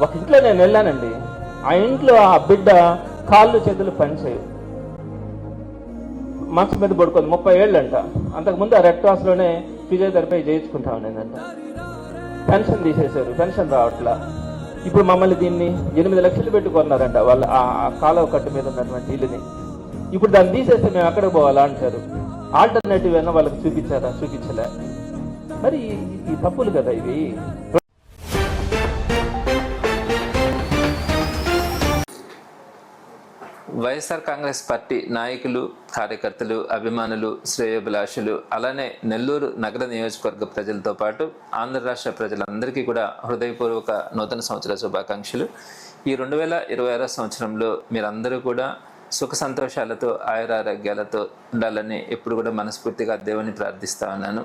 ఒక ఇంట్లో నేను వెళ్ళానండి, ఆ ఇంట్లో ఆ బిడ్డ కాళ్ళు చేతులు పనిచేయవు, మంచం మీద పడుకోదు, 30 ఏళ్ళంట. అంతకుముందు ఆ రెడ్ క్రాస్లోనే ఫిజియోథెరపీ చేయించుకుంటా ఉండేదంట. పెన్షన్ తీసేశారు, పెన్షన్ రావట్లా. ఇప్పుడు మమ్మల్ని దీన్ని 8 లక్షలు పెట్టుకున్నారంట వాళ్ళు ఆ కాలువ కట్టు మీద ఉన్నటువంటి ఇల్లుని. ఇప్పుడు దాన్ని తీసేస్తే మేము ఎక్కడికి పోవాలా అంటారు. ఆల్టర్నేటివ్ అయినా వాళ్ళకి చూపించారా? చూపించలే. మరి ఈ తప్పులు కదా ఇవి. వైఎస్ఆర్ కాంగ్రెస్ పార్టీ నాయకులు, కార్యకర్తలు, అభిమానులు, శ్రేయోభిలాషులు, అలానే నెల్లూరు నగర నియోజకవర్గ ప్రజలతో పాటు ఆంధ్ర రాష్ట్ర ప్రజలందరికీ కూడా హృదయపూర్వక నూతన సంవత్సర శుభాకాంక్షలు. ఈ 2026 సంవత్సరంలో మీరందరూ కూడా సుఖ సంతోషాలతో, ఆయురారోగ్యాలతో ఉండాలని ఎప్పుడు కూడా మనస్ఫూర్తిగా దేవుని ప్రార్థిస్తా ఉన్నాను.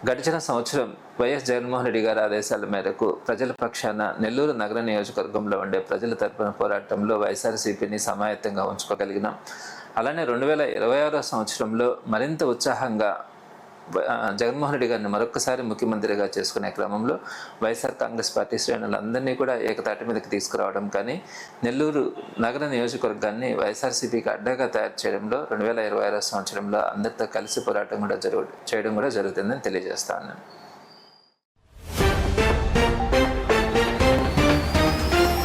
గడిచిన సంవత్సరం వైఎస్ జగన్మోహన్ రెడ్డి గారి ఆదేశాల మేరకు ప్రజల పక్షాన నెల్లూరు నగర నియోజకవర్గంలో ఉండే ప్రజల తరపున పోరాటంలో వైఎస్ఆర్సీపీని సమాయత్తంగా ఉంచుకోగలిగినాం. అలానే 2026 సంవత్సరంలో మరింత ఉత్సాహంగా జగన్మోహన్ రెడ్డి గారిని మరొకసారి ముఖ్యమంత్రిగా చేసుకునే క్రమంలో వైఎస్ఆర్ కాంగ్రెస్ పార్టీ శ్రేణులందరినీ కూడా ఏకతాటి మీదకి తీసుకురావడం కానీ, నెల్లూరు నగర నియోజకవర్గాన్ని వైఎస్ఆర్సీపీకి అడ్డగా తయారు చేయడంలో 2026 సంవత్సరంలో అందరితో కలిసి పోరాటం కూడా చేయడం కూడా జరుగుతుందని తెలియజేస్తాను.